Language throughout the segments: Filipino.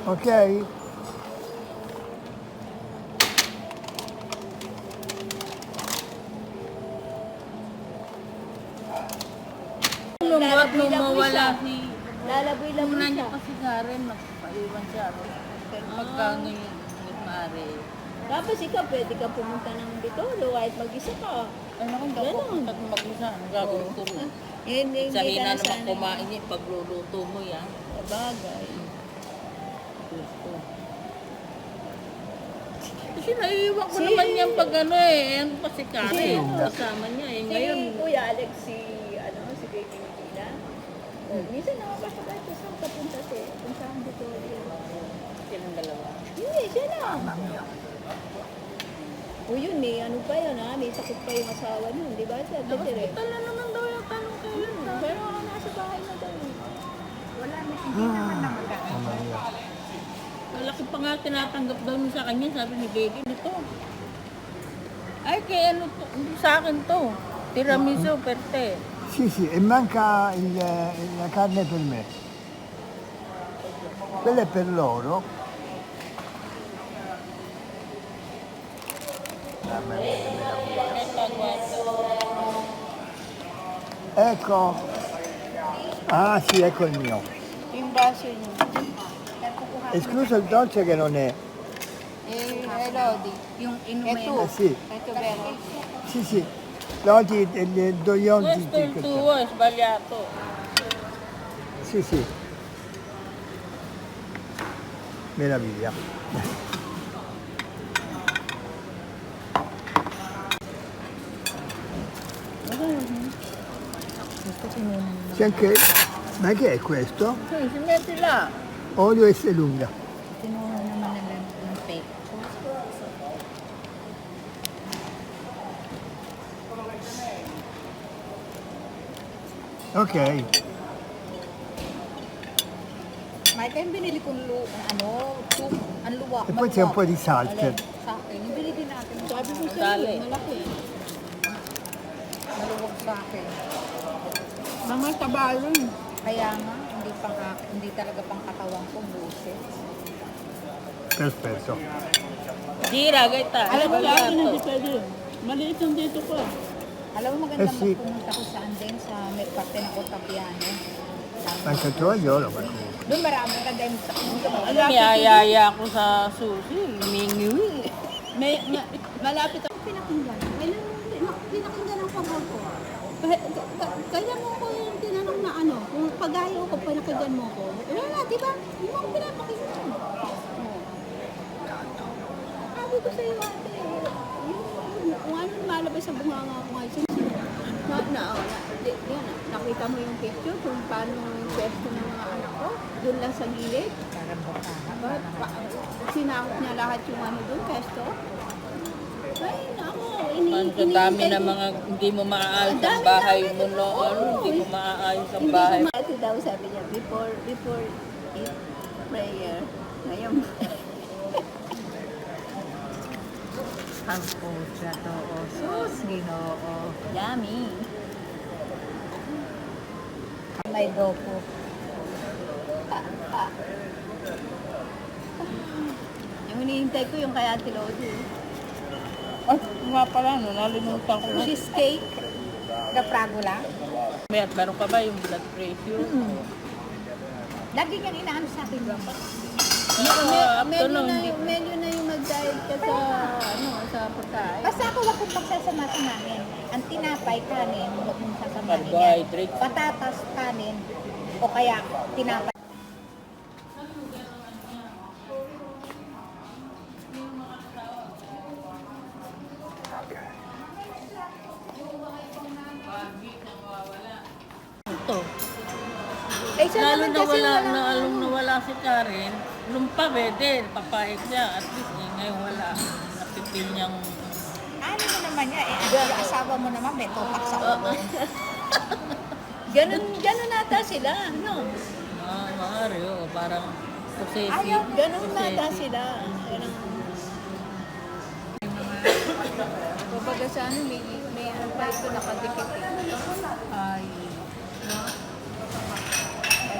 Ok? Nung mawala si... Lalaboy-laboy Muna siya. niya pa si Karen, magpapaiwan siya. Pero pagka ngayon, mare. Tapos ikaw, pwede ka pumunta ng Bitoro kahit mag-isa ka. Ano kung daw pupunta kung mag-isa? Ang gagawin ko rin. Hindi Sa ka hina na naman sana. kumain niya, pagluluto mo yan. Sabagay. Gusto. Kasi naiiwan ko naman yan pag ano eh. Ano pa si Karen? Kasama niya eh. Ngayon, Si Kuya Alex, si Baby Medina. Minsan nakapasok tayo kung saan kapunta siya. Kung saan Bitoro. silang dalawa. Hindi, siya lang. O yun, ano pa yun ha? May sakit pa yung asawa nun, di ba? Sa Tere. Hospital na naman daw yung tanong kayo. Pero nasa bahay na daw. Wala na, hindi naman na magkakaroon. Malaki pa nga tinatanggap daw niya sa kanya, sabi ni Baby nito. Ay, kaya ano to, hindi sa akin to. Tiramisu, perte. Sì, sì, e manca la carne per me. Quella è per loro. Mamma mia, che meraviglia. Ecco. Ah sì, ecco il mio. Yung baso niyo. Escluso il dolce che non è. Elodie. Yung inumin. Eh sì, Ito, Vero. sì, sì. L'oggi do gli oggi. Questo il tuo, è sbagliato. Sì, sì. Meraviglia. C'è anche... Ma che è questo? Sì, si metti là. Olio S lunga. Tinuha naman ng fake. Ok. Michael, yung binili kong ang luwa. E poi c'è un po' di salsa. Sa akin, yung binili natin. Sabi ko Dali. sa'yo, malaki. Maluwag sa akin. Mga tabalon. Kaya nga, hindi talaga pang katawan ko, buset. Perfetto. Gira, gaita. Alam mo, Sbagliato. hindi pwede. Maliit yung dito ko. Alam mo, maganda sì. pumunta ko saan din sa may parte ng Cotapiano. Anche il tovagliolo, ma comunque. Doon marami maganda yung pumunta mo. Niyayaya ko sa sushi. Mingiwi. Malapit ako. Pinakinggan. Pinakinggan ang pagod ko. Kaya mo ko yung tinanong na kung pag-ayaw ko, pinakinggan mo ko. Wala, di ba? Hindi mo ako pinapakinggan. Sabi ko sa'yo, ate, kung ano lumalabas sa bunganga ko ngayon, nakita mo yung picture kung paano yung pwesto ng mga anak ko, doon lang sa gilid. Sinakot niya lahat yung doon, pwesto. Ay, nako, Ang dami na mga hindi mo maaayos ang bahay mo noon. Hindi mo maaayos ang bahay. Ito daw sabi niya, before eat prayer. Ngayon, Ang pusa to, sus, Ginoo. yummy. May dopo. Yung hinihintay ko yung kay Ate Lodi. Ay, nga pala, no, nalimutan ko na. Cheesecake. Gapragula. Meron ka ba yung blood pressure? Lagi niyang inaano sa akin. Medyo na yung mag-diet ka sa pagkain. Basta ako wag kong pagsasama-samahin. Ang tinapay, kanin, huwag mong sasamahin yan. Carbohydrates. Patatas, kanin, o kaya tinapay. Ito. Eh, siya Lalo naman na kasi wala, wala. na along nawala si Karen, nung pa pwede, papayag siya. At least ngayon wala. Napipil niyang... Ano mo naman niya, yung asawa mo naman, may tupak sa ulo. Ganun nata sila, no? Maaari, parang possessive. Ayaw, Ganun nata Possessive. sila. Kumbaga sa may ano pa ito nakadikit eh. Ay,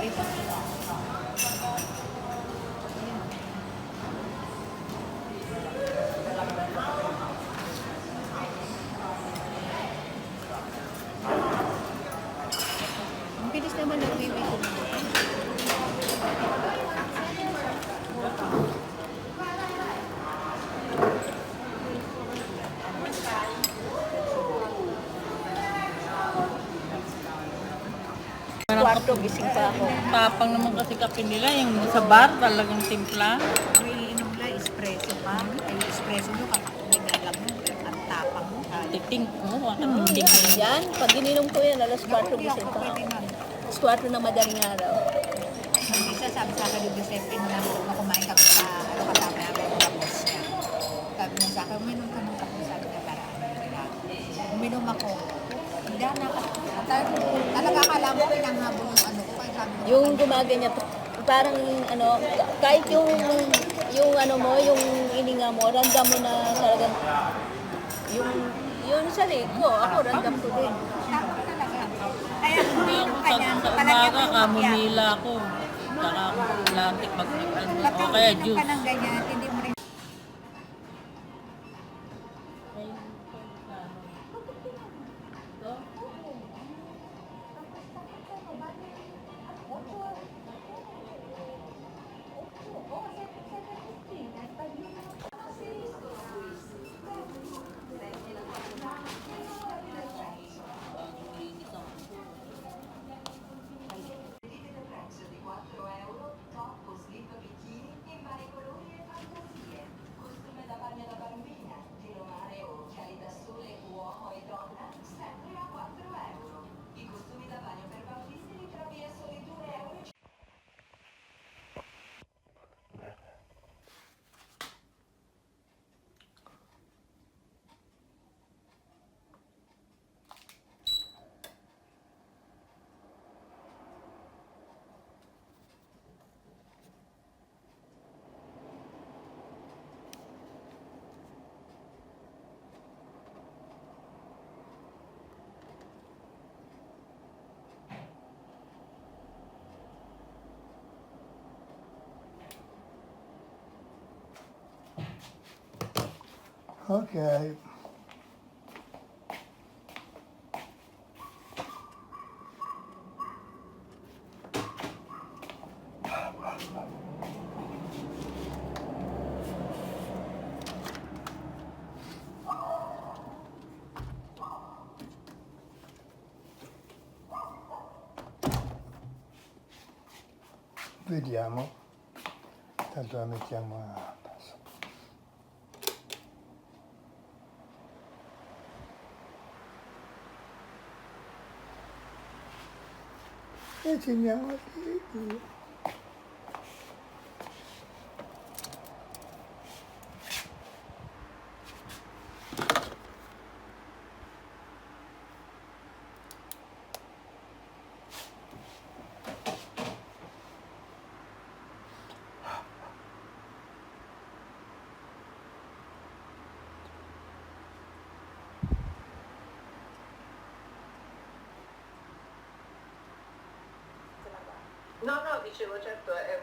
Dito. 4 gising pa ako. Tapang naman kasi kape nila, yung sa bar talagang timpla. May inom na, espresso pa. Ay, espresso nyo, naglalag mo, ang tapang mo. Titing mo, titing. Yan, pag ininom ko yan, alas 4 Hindi gising ako pa pwede ako. man. Alas 4 ng madaling araw. Ang isa sabi sa akin ni Giuseppe na kumain kami sa kasama namin yung boss niya. Sabi niya sa akin, uminom ka ng kape sa akin na paraan. Uminom ako. Hindi na talaga akala mo pinanghabol yung ano ko. Kaya sabi ko, Yung gumaganyan, parang ano, kahit yung ano mo, yung ininga mo, randam mo na talagang yung sa ko, ako randam ko din. tapang talaga. Kaya kung Hindi uminom ako ka sa niyan, sa palagyan umaga, mo yung macchiato. kamumila ako. Saka latik mag Pagka o kaya uminom ka juice. ng ganyan, hindi mo rin Ok. Vediamo. Tanto la mettiamo a passo. E teniamo lì. No, no, dicevo, certo, è